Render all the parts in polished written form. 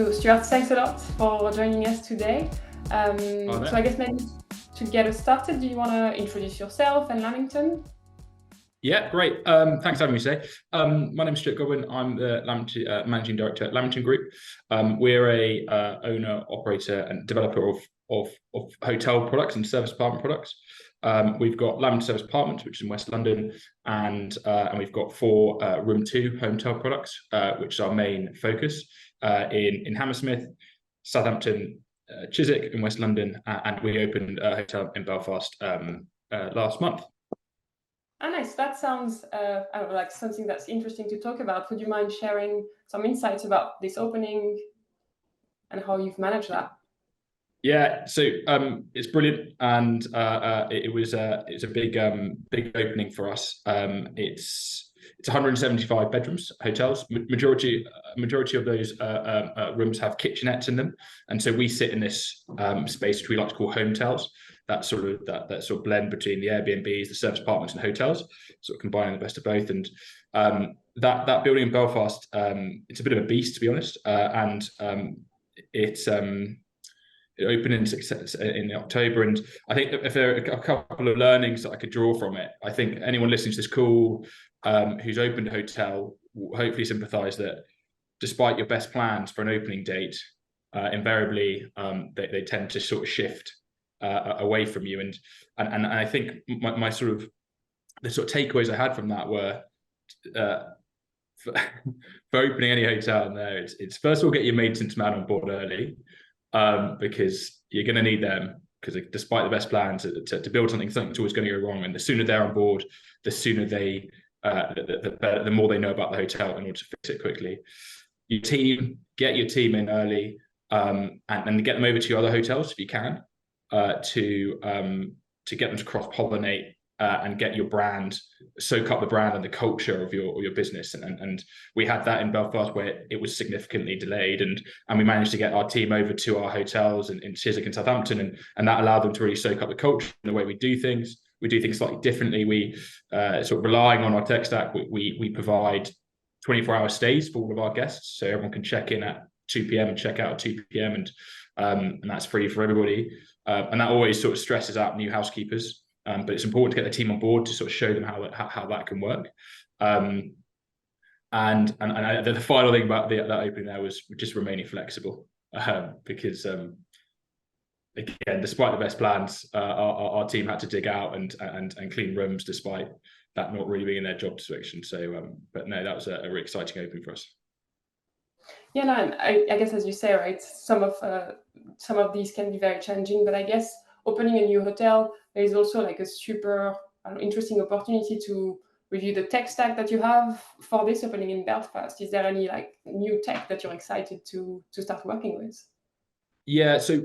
So Stuart, thanks a lot for joining us today. So I guess maybe to get us started, do you want to introduce yourself and Lamington? Yeah, great. Thanks for having me today. My name is Stuart Godwin. I'm the Managing Director at Lamington Group. We're a owner, operator, and developer of hotel products and service apartment products. We've got Lamington Service Apartments, which is in West London, and we've got 4 Room 2 hotel products, which is our main focus in Hammersmith, Southampton, Chiswick in West London, and we opened a hotel in Belfast last month. Oh, nice. That sounds I don't know, like something that's interesting to talk about. Would you mind sharing some insights about this opening and how you've managed that? Yeah, so it's brilliant, and it's a big opening for us. It's 175 bedrooms, hotels. Majority of those rooms have kitchenettes in them, and so we sit in this space which we like to call hometels. That sort of blend between the Airbnbs, the service apartments, and hotels, sort of combining the best of both. And that building in Belfast, it's a bit of a beast, to be honest, and it opened in October, and I think if there are a couple of learnings that I could draw from it, I think anyone listening to this call who's opened a hotel will hopefully sympathise that despite your best plans for an opening date, invariably they tend to sort of shift away from you, and I think my sort of takeaways I had from that were for opening any hotel in there, it's first of all, get your maintenance man on board early, because you're going to need them, because despite the best plans to build something's always going to go wrong, and the sooner they're on board, the sooner they the more they know about the hotel in order to fix it quickly. Get your team in early, and get them over to your other hotels if you can, to get them to cross-pollinate and get your brand, soak up the brand and the culture of your business. And we had that in Belfast, where it was significantly delayed, and we managed to get our team over to our hotels in Chiswick and Southampton, and that allowed them to really soak up the culture and the way we do things. We do things slightly differently. We sort of relying on our tech stack. We provide 24-hour stays for all of our guests, so everyone can check in at 2 p.m. and check out at 2 p.m. and that's free for everybody. And that always sort of stresses out new housekeepers. But it's important to get the team on board to sort of show them how that can work. And the final thing about that opening there was just remaining flexible, because again, despite the best plans, our team had to dig out and clean rooms, despite that not really being in their job description. So, but no, that was a really exciting opening for us. Yeah, no, and I guess, as you say, right, some of these can be very challenging, but I guess opening a new hotel, there is also like a super interesting opportunity to review the tech stack that you have for this opening in Belfast. Is there any like new tech that you're excited to start working with? Yeah, so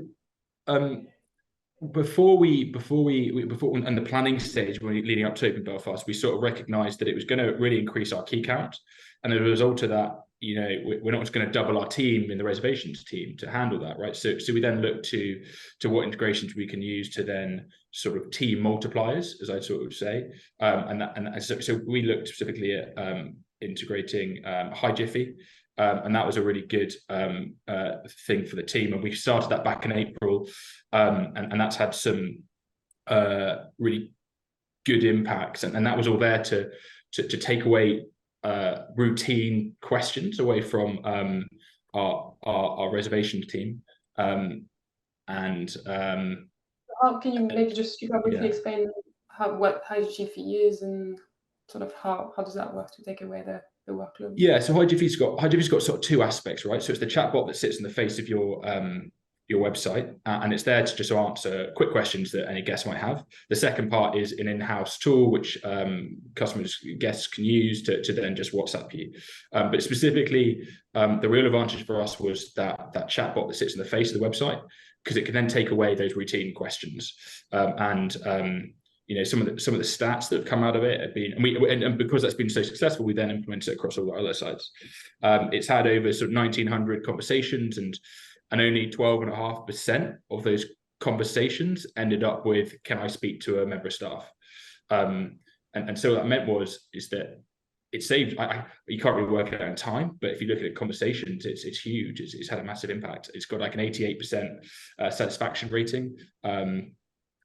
before in the planning stage, when leading up to open Belfast, we sort of recognised that it was going to really increase our key count, and as a result of that, we're not just going to double our team in the reservations team to handle that, right? So we then look to what integrations we can use to then sort of team multipliers, as I sort of say, so we looked specifically at integrating High Jiffy, and that was a really good thing for the team, and we started that back in April, and that's had some really good impacts, and that was all there to take away routine questions away from our reservations team, and how can you maybe just briefly explain what High Jiffy is, and sort of how does that work to take away the workload? Yeah, so High Jiffy's got sort of 2 aspects, right? So it's the chatbot that sits in the face of your website, and it's there to just answer quick questions that any guest might have. The second part is an in-house tool which guests can use to then just WhatsApp you. But specifically, the real advantage for us was that chatbot that sits in the face of the website, because it can then take away those routine questions. Some of the stats that have come out of it have been, and because that's been so successful, we then implemented it across all our other sites. It's had over sort of 1,900 conversations, and only 12.5% of those conversations ended up with, "Can I speak to a member of staff?" And so what that meant is that it saved. You can't really work it out in time, but if you look at conversations, it's huge. It's had a massive impact. It's got like an 88% satisfaction rating.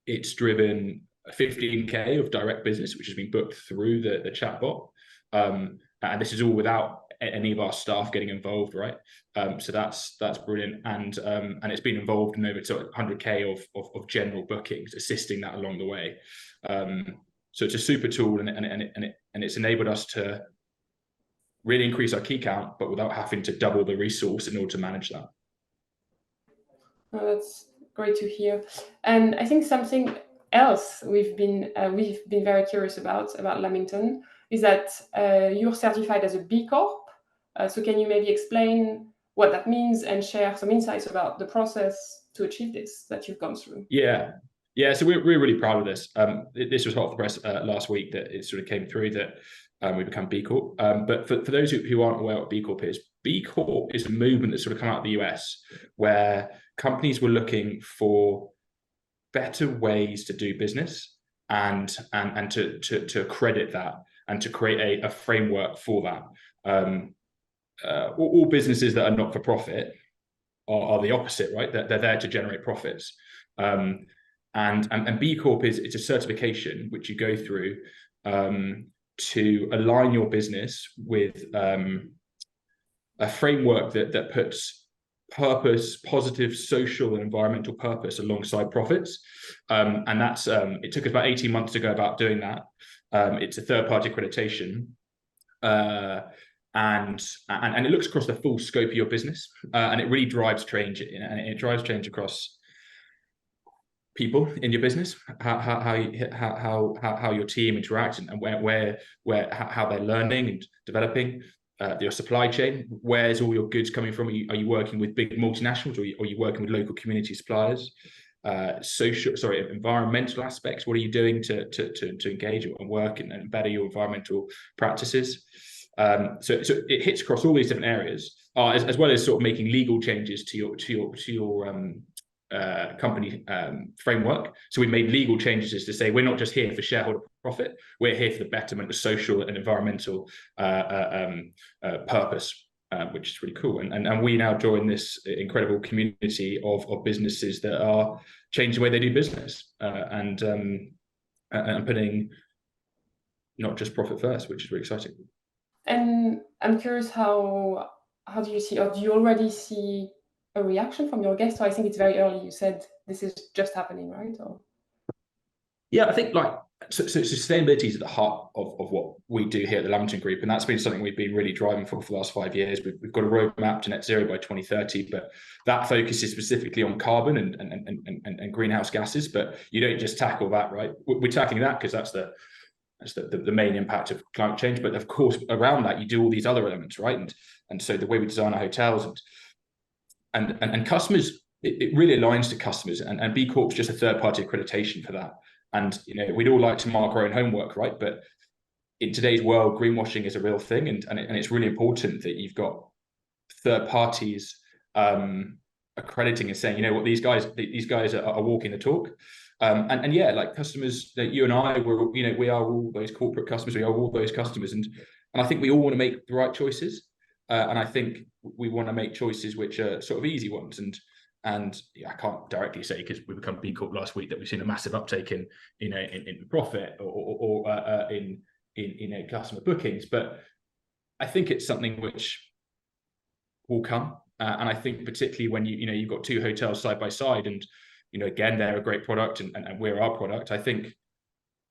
It's driven 15K of direct business, which has been booked through the chatbot. And this is all without any of our staff getting involved, right? So that's brilliant, and it's been involved in over 100K of general bookings, assisting that along the way. So it's a super tool, and it's enabled us to really increase our key count, but without having to double the resource in order to manage that. Oh, that's great to hear. And I think something else we've been very curious about Lamington is that you're certified as a B Corp. So can you maybe explain what that means and share some insights about the process to achieve this that you've gone through? Yeah. So we're really proud of this. This was hot off the press last week that it sort of came through that we become B Corp. But for those who aren't aware what B Corp is a movement that's sort of come out of the US, where companies were looking for better ways to do business and to accredit that and to create a framework for that. All businesses that are not for profit are the opposite, right? They're there to generate profits. And B Corp it's a certification which you go through to align your business with a framework that puts purpose, positive social and environmental purpose alongside profits. And that's it took us about 18 months to go about doing that. It's a third-party accreditation. And it looks across the full scope of your business, and it really drives change, and it drives change across people in your business, how your team interact, and where how they're learning and developing. Your supply chain, where's all your goods coming from? Are you working with big multinationals, or are you working with local community suppliers? Environmental aspects. What are you doing to engage and work and better your environmental practices? So it hits across all these different areas, as well as sort of making legal changes to your company framework. So we made legal changes to say we're not just here for shareholder profit, we're here for the betterment of social and environmental purpose, which is really cool. And we now join this incredible community of businesses that are changing the way they do business, and putting not just profit first, which is really exciting. And I'm curious, how do you see, or do you already see a reaction from your guests? So I think it's very early. You said this is just happening, right? Or... Yeah, I think so sustainability is at the heart of what we do here at the Lamington Group, and that's been something we've been really driving for the last 5 years. We've got a roadmap to net zero by 2030, but that focuses specifically on carbon and greenhouse gases. But you don't just tackle that, right? We're tackling that because that's the main impact of climate change. But of course, around that, you do all these other elements, right? And so the way we design our hotels and customers, it really aligns to customers, and B Corp's just a third-party accreditation for that. And we'd all like to mark our own homework, right? But in today's world, greenwashing is a real thing, and it's really important that you've got third parties accrediting and saying, what, these guys are walking the talk. And yeah, like customers that you and I were, we are all those corporate customers, we are all those customers, and I think we all want to make the right choices, and I think we want to make choices which are sort of easy ones. And yeah, I can't directly say because we become B Corp last week that we've seen a massive uptake in profit or in customer bookings, but I think it's something which will come, and I think particularly when you've got two hotels side by side, and again they're a great product and we're our product. I think if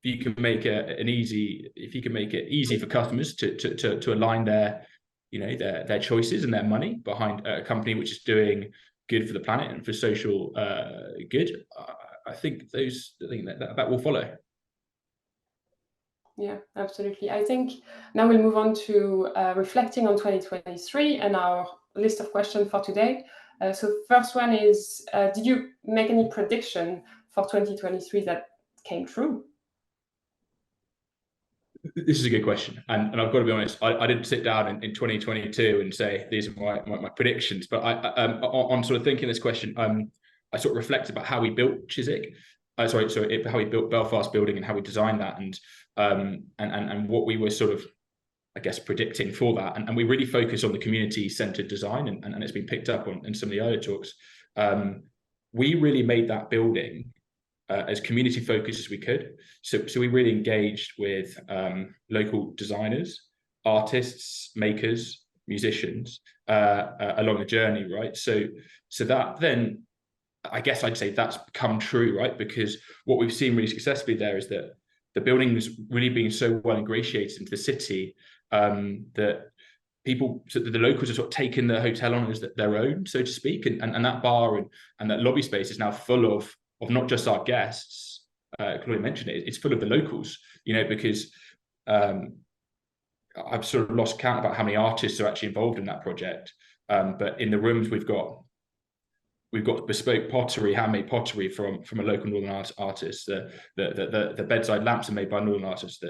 you can make it easy for customers to align their their choices and their money behind a company which is doing good for the planet and for social good, I think that will follow. Yeah, absolutely. I think now we'll move on to reflecting on 2023 and our list of questions for today. So first one is, did you make any prediction for 2023 that came true? This is a good question, and I've got to be honest, I didn't sit down in 2022 and say these are my predictions, but on sort of thinking this question, I sort of reflected about how we built Chiswick, how we built Belfast building and how we designed that, and what we were sort of I guess, predicting for that. And we really focus on the community-centered design, and it's been picked up on in some of the other talks. We really made that building as community focused as we could. So we really engaged with local designers, artists, makers, musicians along the journey, right? So that then, I guess I'd say that's come true, right? Because what we've seen really successfully there is that the building is really being so well ingratiated into the city that people, so the locals are sort of taking the hotel on as their own, so to speak, and that bar and that lobby space is now full of not just our guests. Claudia mentioned it; it's full of the locals, because I've sort of lost count about how many artists are actually involved in that project. But in the rooms we've got bespoke pottery, handmade pottery from a local Northern artist. The bedside lamps are made by Northern artists.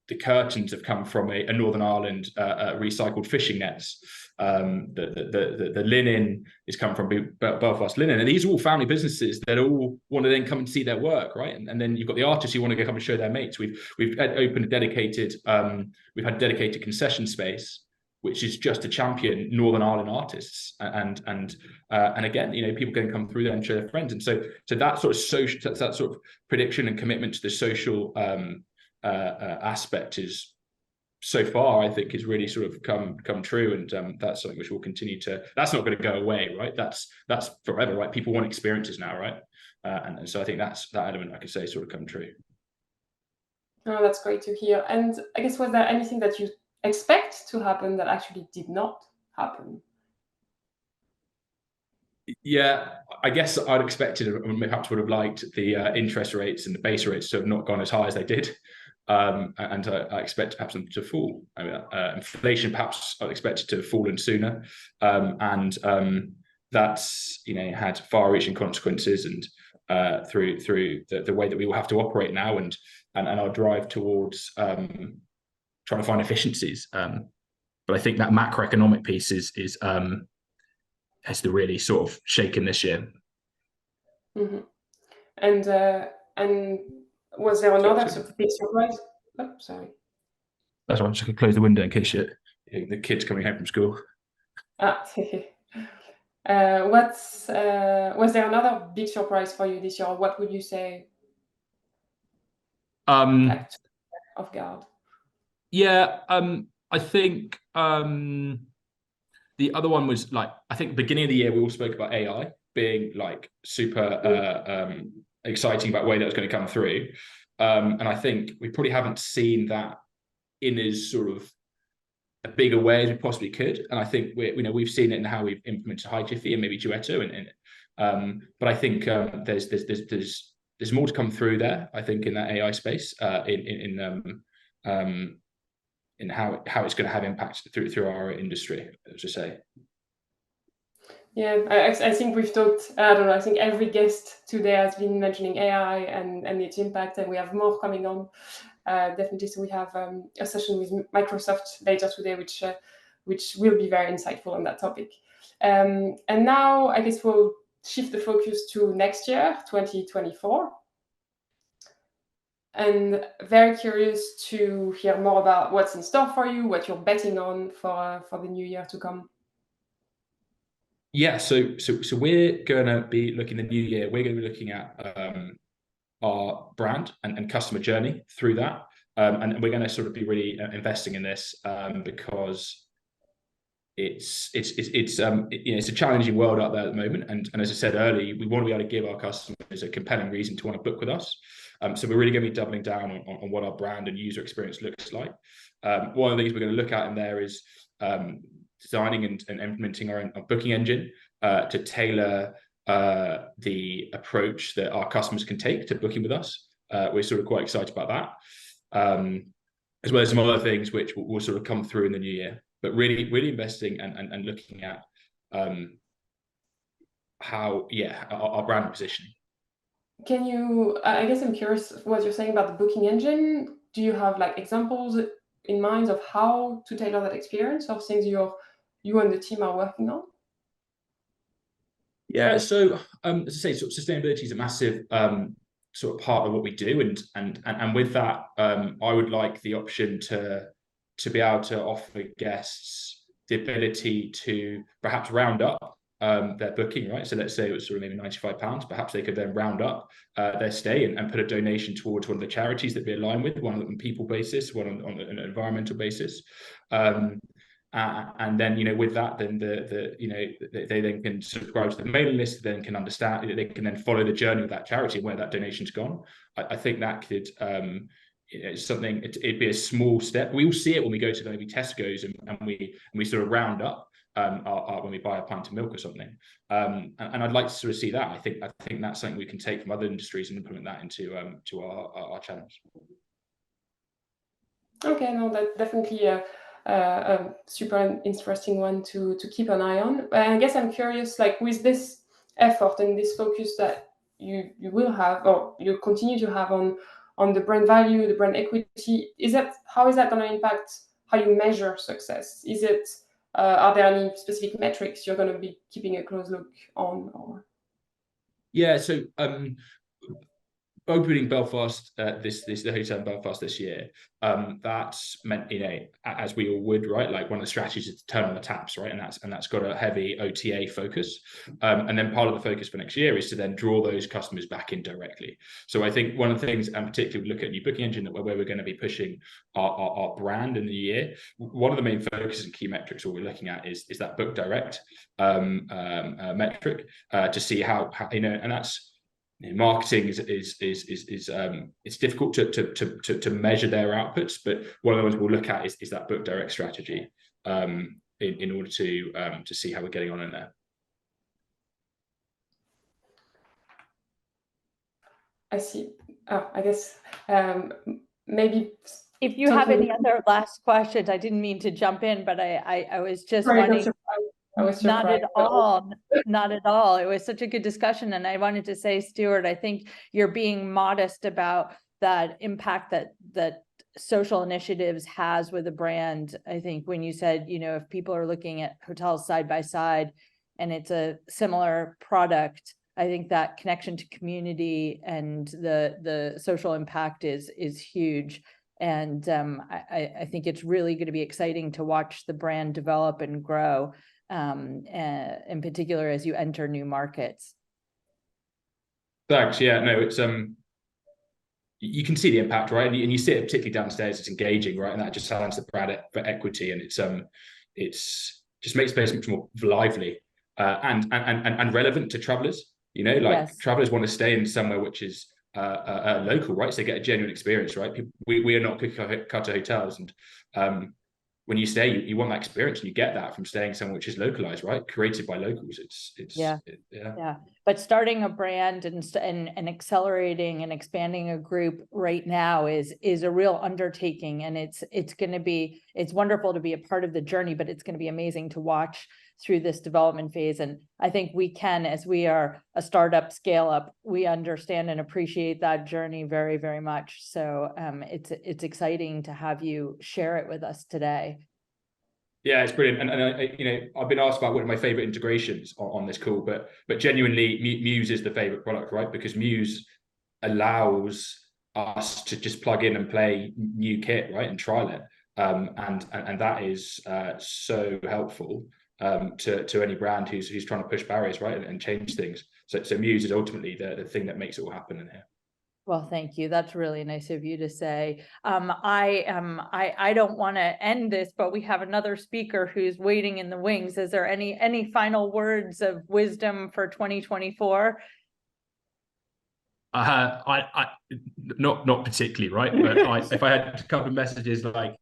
The curtains have come from a Northern Ireland recycled fishing nets. The linen has come from Belfast Linen, and these are all family businesses that all want to then come and see their work, right? And then you've got the artists who want to go come and show their mates. We've opened a dedicated concession space, which is just to champion Northern Ireland artists, and again, people can come through there and show their friends, and so that sort of social, that sort of prediction and commitment to the social aspect is, so far, I think, has really sort of come true, and that's something which will continue to. That's not going to go away, right? That's forever, right? People want experiences now, right? And so I think that element, I could say, sort of come true. Oh, that's great to hear. And I guess, was there anything that you expect to happen that actually did not happen? Yeah, I guess I'd expected, and perhaps would have liked, the interest rates and the base rates to have not gone as high as they did. And I expect perhaps them to fall. I mean, inflation perhaps I expected to have fallen sooner, and that's had far-reaching consequences, and through the way that we will have to operate now, and our drive towards trying to find efficiencies. But I think that macroeconomic piece has to really sort of shaken this year. Mm-hmm. And was there another sort of big surprise? Oh, sorry. That's why I'm just going to close the window in case the kids coming home from school. Was there another big surprise for you this year? Or what would you say? Off guard. Yeah, I think the other one was, like, I think beginning of the year we all spoke about AI being like super exciting about the way that was going to come through, and I think we probably haven't seen that in as sort of a bigger way as we possibly could. And I think we've seen it in how we've implemented High Jiffy and maybe Duetto, but I think there's more to come through there, I think, in that AI space, in how it's going to have impact through our industry, as I say. Yeah, I think we've talked, I don't know, I think every guest today has been mentioning AI and its impact, and we have more coming on. Definitely, so we have a session with Microsoft later today, which will be very insightful on that topic. And now I guess we'll shift the focus to next year, 2024. And very curious to hear more about what's in store for you, what you're betting on for the new year to come. Yeah, so we're going to be looking the new year. We're going to be looking at our brand and customer journey through that, and we're going to sort of be really investing in this because it's a challenging world out there at the moment, and as I said earlier, we want to be able to give our customers a compelling reason to want to book with us. So we're really going to be doubling down on what our brand and user experience looks like. One of the things we're going to look at in there is designing and implementing our booking engine to tailor the approach that our customers can take to booking with us. We're sort of quite excited about that, as well as some other things which will sort of come through in the new year. But really investing and looking at how our brand positioning. Can you? I guess I'm curious what you're saying about the booking engine. Do you have like examples in mind of how to tailor that experience, or things you and the team are working on? Yeah, so as I say, sort of sustainability is a massive sort of part of what we do, and with that, I would like the option to to be able to offer guests the ability to perhaps round up their booking, right? So let's say it was sort of maybe £95, perhaps they could then round up their stay and put a donation towards one of the charities that we align with, one on a people basis, one on an environmental basis. And then, with that, then they then can subscribe to the mailing list, then can understand, they can then follow the journey of that charity and where that donation's gone. I think that could, it's something, it'd be a small step. We all see it when we go to maybe Tesco's and we sort of round up when we buy a pint of milk or something. And I'd like to sort of see that. I think that's something we can take from other industries and implement that into to our channels. Okay, no, that's definitely a super interesting one to keep an eye on. But I guess I'm curious, like with this effort and this focus that you will have, or you continue to have on the brand value, the brand equity, how is that going to impact how you measure success? Is it are there any specific metrics you're going to be keeping a close look on? Or? Yeah, so opening Belfast, the hotel in Belfast this year, that's meant, as we all would, right? Like one of the strategies is to turn on the taps, right? And that's got a heavy OTA focus. And then part of the focus for next year is to then draw those customers back in directly. So I think one of the things, and particularly look at new booking engine, where we're going to be pushing our brand in the year. One of the main focuses and key metrics what we're looking at is that book direct metric to see how and that's. Marketing is it's difficult to measure their outputs, but one of the ones we'll look at is that book direct strategy in order to see how we're getting on in there. I see. I guess maybe if you have any other last questions, I didn't mean to jump in, but I was just wanting. Not at all. Not at all. It was such a good discussion. And I wanted to say, Stuart, I think you're being modest about that impact that social initiatives has with a brand. I think when you said, if people are looking at hotels side by side and it's a similar product, I think that connection to community and the social impact is huge. And I think it's really going to be exciting to watch the brand develop and grow. In particular as you enter new markets. Thanks. Yeah, no, it's you can see the impact, right? And you see it particularly downstairs. It's engaging, right? And that just sounds the brand for equity, and it's just makes space much more lively and relevant to travelers. Yes. Travelers want to stay in somewhere which is local, right? So they get a genuine experience, right? We are not cookie cutter hotels, and when you stay, you want that experience, and you get that from staying somewhere which is localized, right? Created by locals. Yeah. But starting a brand and accelerating and expanding a group right now is a real undertaking, and it's wonderful to be a part of the journey, but it's going to be amazing to watch through this development phase. And I think we can, as we are a startup scale up, we understand and appreciate that journey very, very much. So it's exciting to have you share it with us today. Yeah, it's brilliant. And I've been asked about one of my favorite integrations on this call, but genuinely Muse is the favorite product, right? Because Muse allows us to just plug in and play new kit, right? And trial it. And that is so helpful to any brand who's trying to push barriers, right, and change things. So Muse is ultimately the thing that makes it all happen in here. Well, thank you. That's really nice of you to say. I don't want to end this, but we have another speaker who's waiting in the wings. Is there any final words of wisdom for 2024? I not particularly, right? But if I had a couple of messages, like,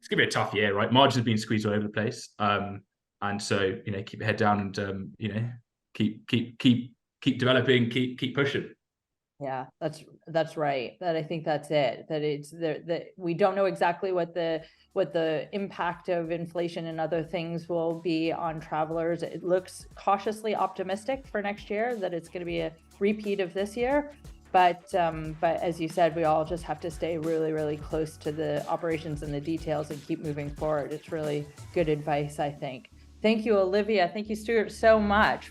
it's gonna be a tough year, right? Margins have been squeezed all over the place, and so keep your head down and keep developing, keep pushing. Yeah, that's right. I think that's it. That it's that we don't know exactly what the impact of inflation and other things will be on travelers. It looks cautiously optimistic for next year, that it's going to be a repeat of this year. But as you said, we all just have to stay really, really close to the operations and the details and keep moving forward. It's really good advice, I think. Thank you, Olivia. Thank you, Stuart, so much.